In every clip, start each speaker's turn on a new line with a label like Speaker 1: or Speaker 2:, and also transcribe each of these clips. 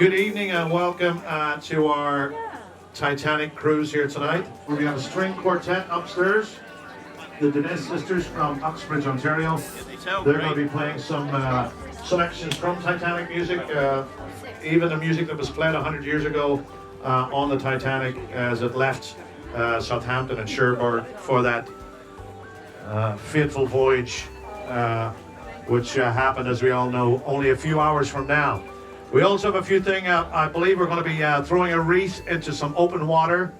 Speaker 1: Good evening and welcome to our Titanic cruise here tonight. We have a string quartet upstairs, the Dennis sisters from Uxbridge, Ontario. They're going to be playing some selections from Titanic music, even the music that was played 100 years ago on the Titanic as it left Southampton and Cherbourg for that fateful voyage, which happened, as we all know, only a few hours from now. We also have a few things. I believe we're going to be throwing a wreath into some open water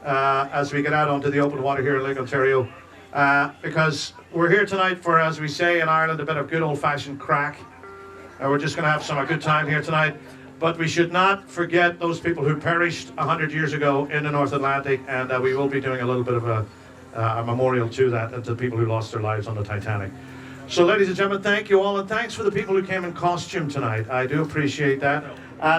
Speaker 1: as we get out onto the open water here in Lake Ontario, because we're here tonight for, as we say in Ireland, a bit of good old-fashioned crack. We're just going to have a good time here tonight, but we should not forget those people who perished 100 years ago in the North Atlantic, and we will be doing a little bit of a memorial to that and to the people who lost their lives on the Titanic. So, ladies and gentlemen, thank you all, and thanks for the people who came in costume tonight. I do appreciate that.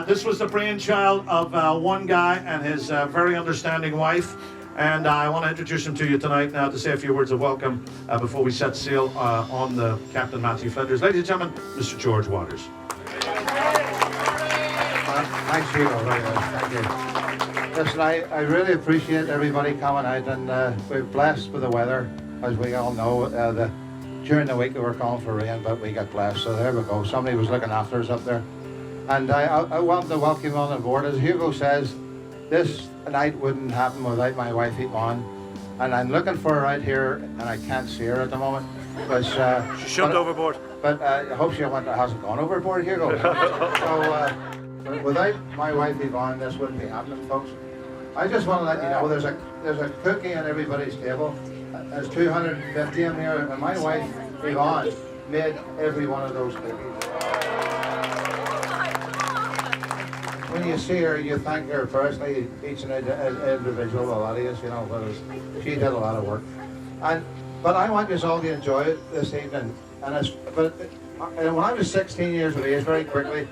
Speaker 1: This was the brainchild of one guy and his very understanding wife, and I want to introduce him to you tonight now to say a few words of welcome before we set sail on the Captain Matthew Flinders. Ladies and gentlemen, Mr. George Waters.
Speaker 2: Thanks, Hugo. Very much. Thank you. Listen, I really appreciate everybody coming out, and we're blessed with the weather, as we all know. During the week we were calling for rain, but we got blessed, so there we go. Somebody was looking after us up there. And I want to welcome you on board. As Hugo says, this night wouldn't happen without my wife Yvonne. And I'm looking for her out here, and I can't see her at the moment. But,
Speaker 3: she jumped overboard.
Speaker 2: But I hope she hasn't gone overboard, Hugo. So without my wife Yvonne, this wouldn't be happening, folks. I just want to let you know there's a cookie on everybody's table. There's 250 in here, and my wife Yvonne made every one of those cookies. When you see her, you thank her personally, each and individual, a lot of us, you know, because she did a lot of work. But I want you all to enjoy it this evening. And when I was 16 years of age, very quickly,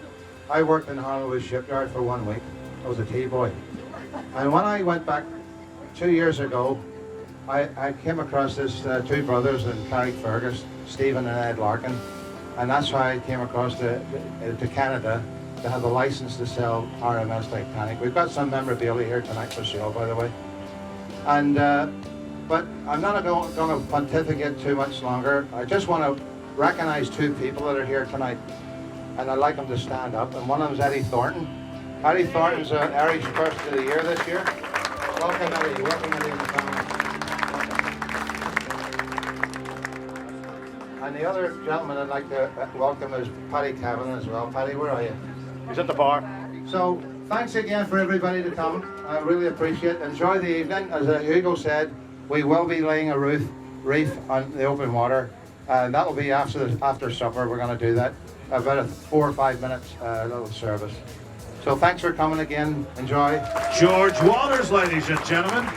Speaker 2: I worked in Honolulu shipyard for 1 week. I was a tea boy. And when I went back 2 years ago, I came across this two brothers in Carrickfergus, Stephen and Ed Larkin, and that's how I came across to Canada to have the license to sell RMS Titanic. We've got some memorabilia here tonight for sale, by the way. And but I'm not going to pontificate too much longer. I just want to recognize two people that are here tonight, and I'd like them to stand up. And one of them is Eddie Thornton. Eddie Thornton's an Irish Person of the Year this year. Welcome, Eddie. Welcome, Eddie, to the family. And the other gentleman I'd like to welcome is Paddy Cavan as well. Paddy, where are you?
Speaker 3: He's at the bar.
Speaker 2: So, thanks again for everybody to come. I really appreciate it. Enjoy the evening. As Hugo said, we will be laying a reef on the open water. And that'll be after supper. We're going to do that. About a 4 or 5 minutes little service. So thanks for coming again. Enjoy.
Speaker 1: George Waters, ladies and gentlemen.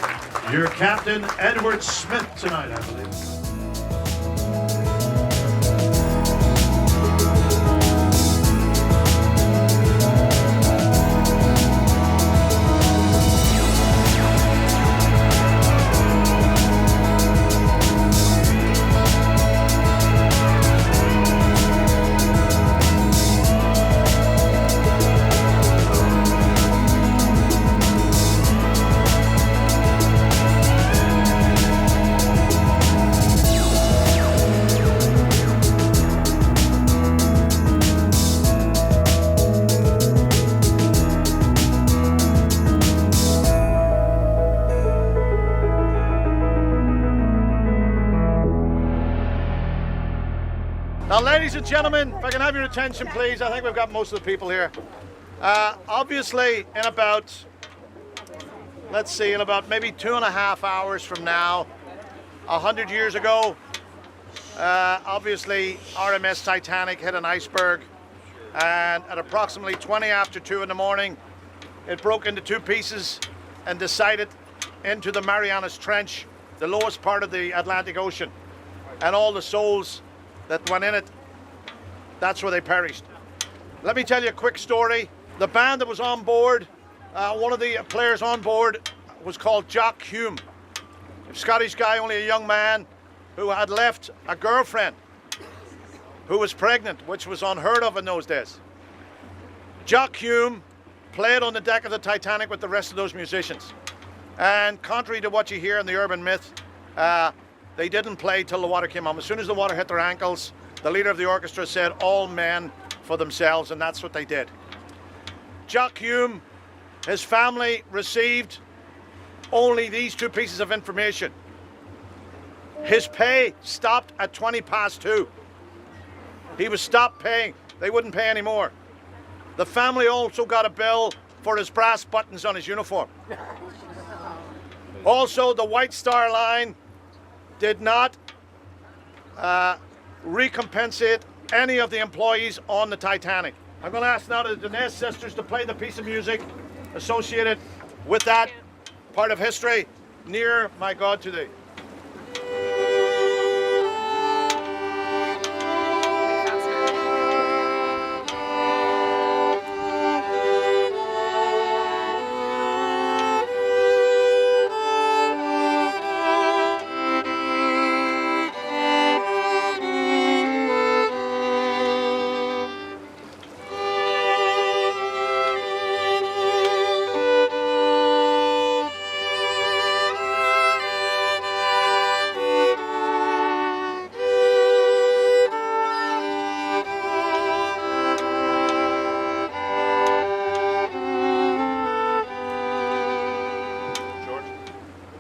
Speaker 1: Your Captain Edward Smith tonight, I believe. Now, ladies and gentlemen, if I can have your attention, please. I think we've got most of the people here. Obviously, in about maybe 2.5 hours from now, 100 years ago, obviously, RMS Titanic hit an iceberg, and at approximately 20 after 2 in the morning, it broke into two pieces and decided into the Marianas Trench, the lowest part of the Atlantic Ocean, and all the souls that went in it, that's where they perished. Let me tell you a quick story. The band that was on board, one of the players on board was called Jock Hume. A Scottish guy, only a young man, who had left a girlfriend who was pregnant, which was unheard of in those days. Jock Hume
Speaker 3: played on the deck of the Titanic with the rest of those musicians. And contrary to what you hear in the urban myth, they didn't play till the water came on. As soon as the water hit their ankles, the leader of the orchestra said, all men for themselves, and that's what they did. Jack Hume, his family received only these two pieces of information. His pay stopped at 2:20. He was stopped paying. They wouldn't pay anymore. The family also got a bill for his brass buttons on his uniform. Also, the White Star Line did not recompensate any of the employees on the Titanic. I'm going to ask now the Denez sisters to play the piece of music associated with that part of history, Near My God to Thee.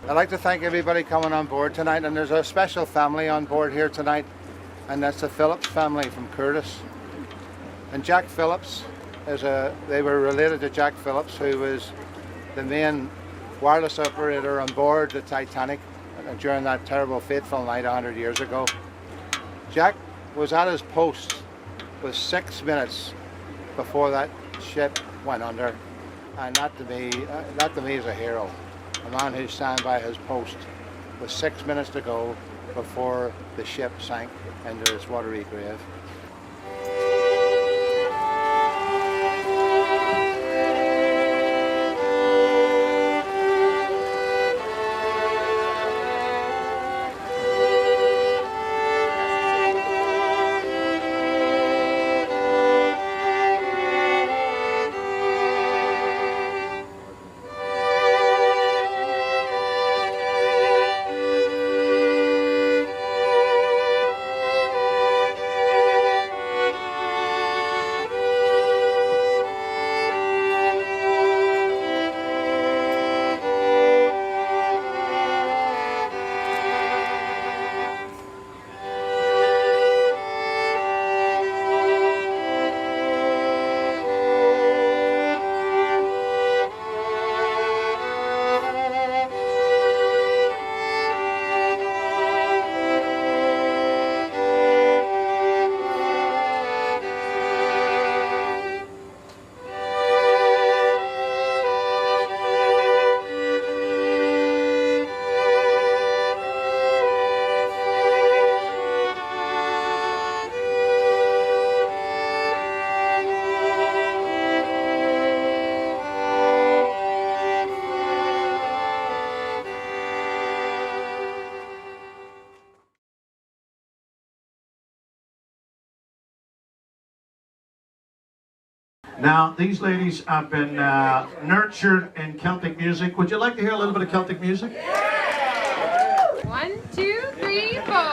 Speaker 2: I'd like to thank everybody coming on board tonight, and there's a special family on board here tonight, and that's the Phillips family from Curtis. And Jack Phillips they were related to Jack Phillips, who was the main wireless operator on board the Titanic during that terrible fateful night 100 years ago. Jack was at his post with 6 minutes before that ship went under, and that to me is a hero. A man who stand by his post with 6 minutes to go before the ship sank into its watery grave.
Speaker 1: Now, these ladies have been nurtured in Celtic music. Would you like to hear a little bit of Celtic music?
Speaker 4: 1, 2, 3, 4.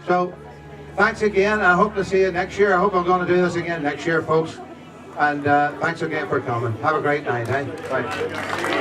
Speaker 2: So, thanks again. I hope to see you next year. I hope I'm going to do this again next year, folks. And thanks again for coming. Have a great night, eh? Bye.